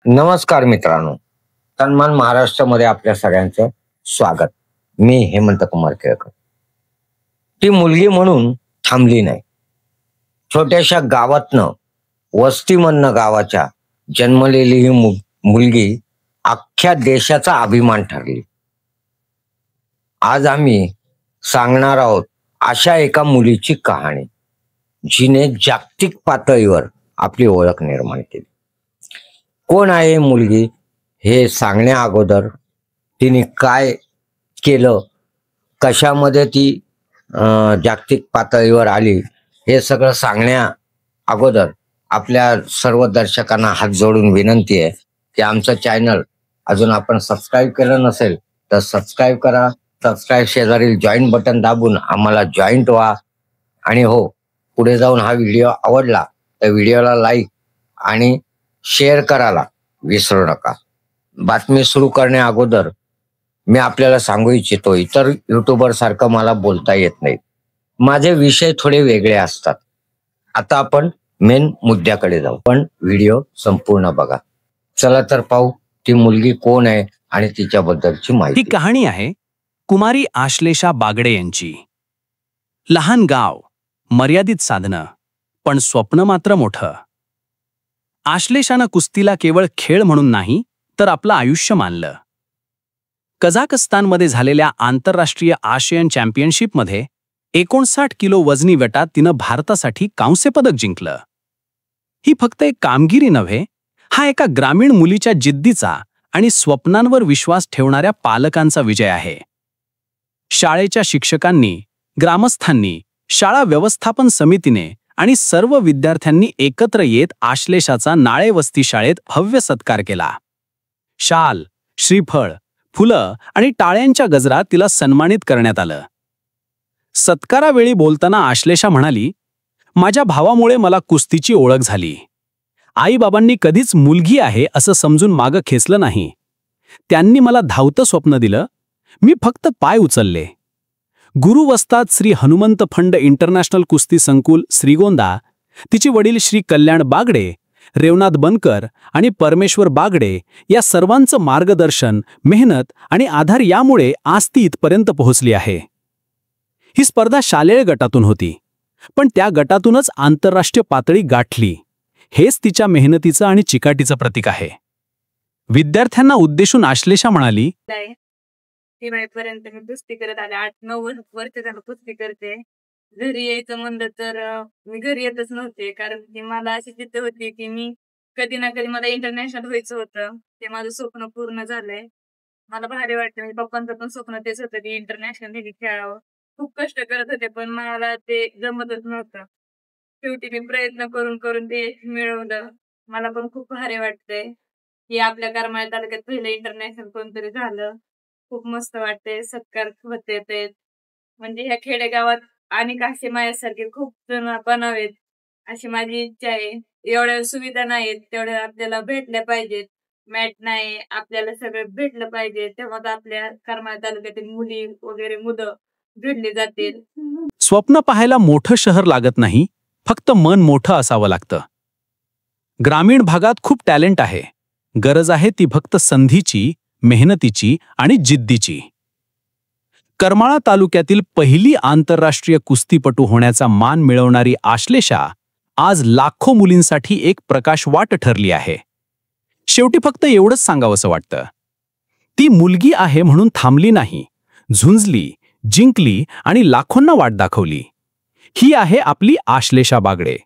नमस्कार मित्रांनो, सन्मान महाराष्ट्रामध्ये आपल्या सगळ्यांचं स्वागत. मी हेमंत कुमार केळकर. ती मुलगी म्हणून थांबली नाही. छोट्याशा गावातनं, वस्तीमधनं गावाच्या जन्मलेली ही मुलगी अख्ख्या देशाचा अभिमान ठरली. आज आम्ही सांगणार आहोत अशा एका मुलीची कहाणी, जिने जागतिक पातळीवर आपली ओळख निर्माण केली. कोण आहे मुलगी हे सांगण्या अगोदर तिने काय केलं, कशामध्ये ती जागतिक पातळीवर आली, हे सगळं सांगण्या अगोदर आपल्या सर्व दर्शकांना हात जोडून विनंती आहे की आमचं चॅनल अजून आपण सबस्क्राईब केलं नसेल तर सबस्क्राईब करा. सबस्क्राईब शेजारील जॉईन बटन दाबून आम्हाला जॉईंट व्हा. आणि हो, पुढे जाऊन हा व्हिडिओ आवडला तर व्हिडिओला लाईक आणि शेअर करायला विसरू नका. बातमी सुरू करण्या अगोदर मी आपल्याला सांगू इच्छितो, इतर युट्यूबर सारखं मला बोलता येत नाही. माझे विषय थोडे वेगळे असतात. आता आपण मेन मुद्द्याकडे जाऊ, पण व्हिडिओ संपूर्ण बघा. चला तर पाहू ती मुलगी कोण आहे आणि तिच्याबद्दलची माहिती. ही कहाणी आहे कुमारी आश्लेषा बागडे यांची. लहान गाव, मर्यादित साधनं, पण स्वप्न मात्र मोठं. आश्लेषानं कुस्तीला केवळ खेळ म्हणून नाही तर आपलं आयुष्य मानलं. कझाकस्तानमध्ये झालेल्या आंतरराष्ट्रीय आशियन चॅम्पियनशिपमध्ये 59 किलो वजनी गटात तिनं भारतासाठी कांस्य पदक जिंकलं. ही फक्त एक कामगिरी नव्हे, हा एका ग्रामीण मुलीच्या जिद्दीचा आणि स्वप्नांवर विश्वास ठेवणाऱ्या पालकांचा विजय आहे. शाळेच्या शिक्षकांनी, ग्रामस्थांनी, शाळा व्यवस्थापन समितीने आणि सर्व विद्यार्थ्यांनी एकत्र येत आश्लेषाचा नाळे वस्ती शाळेत भव्य सत्कार केला. शाल, श्रीफळ, फुलं आणि टाळ्यांच्या गजरात तिला सन्मानित करण्यात आलं. सत्कारावेळी बोलताना आश्लेषा म्हणाली, माझ्या भावामुळे मला कुस्तीची ओळख झाली. आईबाबांनी कधीच मुलगी आहे असं समजून मागं खेचलं नाही. त्यांनी मला धावतं स्वप्न दिलं, मी फक्त पाय उचलले. गुरुवस्ताद श्री हनुमंत फंड इंटरनॅशनल कुस्ती संकुल श्रीगोंदा, तिचे वडील श्री कल्याण बागडे, रेवनाथ बनकर आणि परमेश्वर बागडे या सर्वांचं मार्गदर्शन, मेहनत आणि आधार यामुळे आज ती इथपर्यंत पोहोचली आहे. ही स्पर्धा शालेय गटातून होती, पण त्या गटातूनच आंतरराष्ट्रीय पातळी गाठली. हेच तिच्या मेहनतीचं आणि चिकाटीचं प्रतीक आहे. विद्यार्थ्यांना उद्देशून आश्लेषा म्हणाली, पर्यंत मी कुस्ती करत आले. 8-9 वर्ष झालं कुस्ती करते. घरी यायचं म्हणलं तर मी घरी येतच नव्हते, कारण की मला अशी जिद्द होती की मी कधी ना कधी मला इंटरनॅशनल व्हायचं होतं. ते माझं स्वप्न पूर्ण झालंय. मला भारी वाटतं. म्हणजे पप्पांचं पण स्वप्न तेच होतं की इंटरनॅशनल खेळावं. खूप कष्ट करत होते, पण मला ते जमतच नव्हतं. शेवटी मी प्रयत्न करून करून ते मिळवलं. मला पण खूप भारी वाटतंय की आपल्या करमाळा तालुक्यात पहिलं इंटरनॅशनल कोणतरी झालं. खूप मस्त वाटते. सत्कार होते ते, म्हणजे ह्या खेडेगावात आणि असे माझ्यासारखे खूप जण बनावेत अशी माझी इच्छा आहे. एवढ्या सुविधा नाहीत, तेवढ्या आपल्याला भेटल्या पाहिजेत. मॅट नाही, आपल्याला सगळं भेटलं पाहिजे, तेव्हा आपल्या करमाळा तालुक्यातील मुली वगैरे मुलं भेटली जातील. स्वप्न पाहायला मोठं शहर लागत नाही, फक्त मन मोठं असावं लागतं. ग्रामीण भागात खूप टॅलेंट आहे. गरज आहे ती फक्त संधीची, मेहनतीची आणि जिद्दीची. करमाळा तालुक्यातील पहिली आंतरराष्ट्रीय कुस्तीपटू होण्याचा मान मिळवणारी आश्लेषा आज लाखो मुलींसाठी एक प्रकाशवाट ठरली आहे. शेवटी फक्त एवढंच सांगावंसं वाटतं, ती मुलगी आहे म्हणून थांबली नाही, झुंजली, जिंकली आणि लाखोंना वाट दाखवली. ही आहे आपली आश्लेषा बागडे.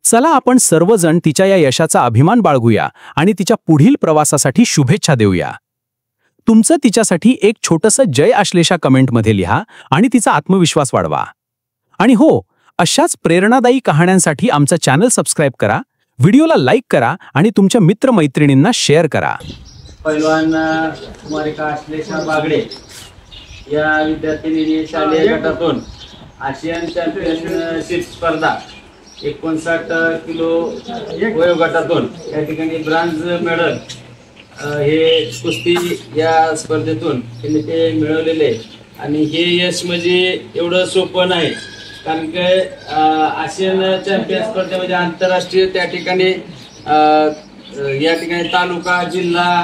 चला आपण सर्वजण तिच्या या यशाचा अभिमान बाळगूया आणि तिच्या पुढील प्रवासासाठी शुभेच्छा देऊया. तुमचं तिच्यासाठी एक छोटंसं जय आश्लेषा कमेंटमध्ये लिहा आणि तिचा आत्मविश्वास वाढवा. आणि हो, अशाच प्रेरणादायी कहाण्यांसाठी आमचा चॅनल सबस्क्राईब करा, व्हिडिओला लाईक करा आणि तुमच्या मित्रमैत्रिणींना शेअर करा. पैलवान कुमारी आश्लेषा बागडे या विद्यार्थिनीने शालेय गटातून आशियन चॅम्पियनशिप स्पर्धा 59 किलो वयोगटातून या ठिकाणी ब्रॉन्झ मेडल हे कुस्ती या स्पर्धेतून त्यांनी ते मिळवलेले. आणि हे यश म्हणजे एवढं सोपं नाही, कारण की आशियन चॅम्पियन स्पर्धे म्हणजे आंतरराष्ट्रीय त्या ठिकाणी या ठिकाणी तालुका, जिल्हा,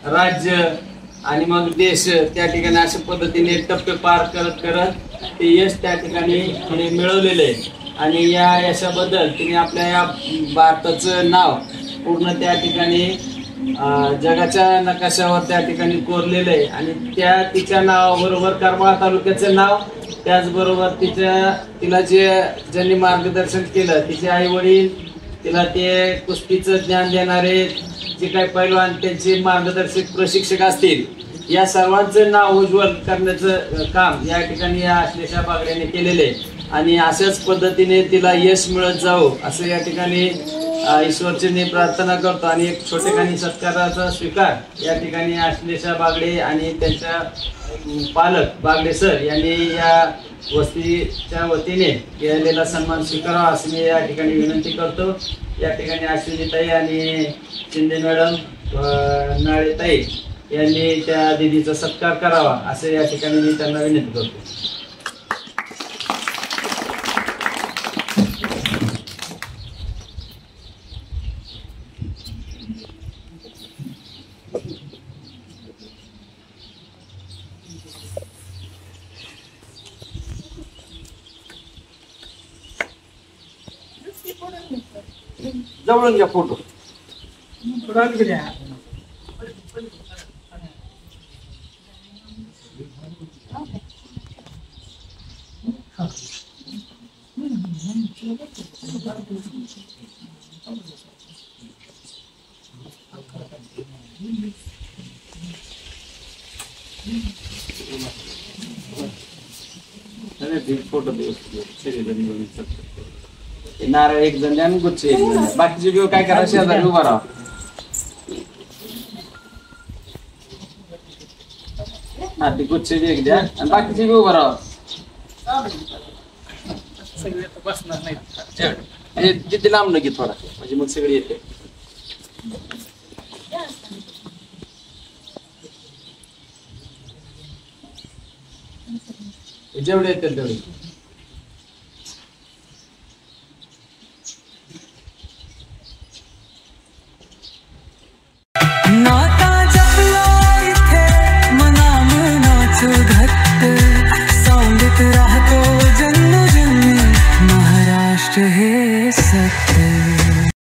राज्य आणि मग देश त्या ठिकाणी अशा पद्धतीने टप्पे पार करत करत ते यश त्या ठिकाणी तिने मिळवलेलं आहे. आणि या यशाबद्दल तिने आपल्या या भारताचं नाव पूर्ण त्या ठिकाणी जगाच्या नकाशावर त्या ठिकाणी कोरलेलं आहे. आणि तिच्या नावाबरोबर करमाळा तालुक्याचं नाव, त्याचबरोबर तिला ज्यांनी मार्गदर्शन केलं, तिचे आई वडील, तिला ते कुस्तीचं ज्ञान देणारे जे काही पैलवान, त्यांचे मार्गदर्शक प्रशिक्षक असतील, या सर्वांचं नाव उज्ज्वल करण्याचं काम या ठिकाणी या आश्लेषा बागड्याने केलेले आहे. आणि अशाच पद्धतीने तिला यश मिळत जावं असं या ठिकाणी ईश्वरचरणी प्रार्थना करतो. आणि एक छोटेखानी सत्काराचा स्वीकार या ठिकाणी आश्लेषा बागडे आणि त्यांच्या पालक बागडे सर यांनी या वस्तीच्या वतीने केलेला सन्मान स्वीकारावा असं मी या ठिकाणी विनंती करतो. या ठिकाणी अश्विनीताई आणि शिंदे मॅडम, नाळेताई यांनी त्या दिदीचा सत्कार करावा असं या ठिकाणी मी त्यांना विनंती करतो. जवळून घ्या फोटो. फोटो नारळ एक जण द्या, गुच्छ एक जण. बाकीचे बिव काय करा, शेजारी उभा राहा. हा, ते गुच्छ एक द्या आणि बाकीचे बी उभा राहा. बसणार नाही जिथे लांब न घे थोडा, म्हणजे मग सगळे येते. जेवढे येतील तेवढे.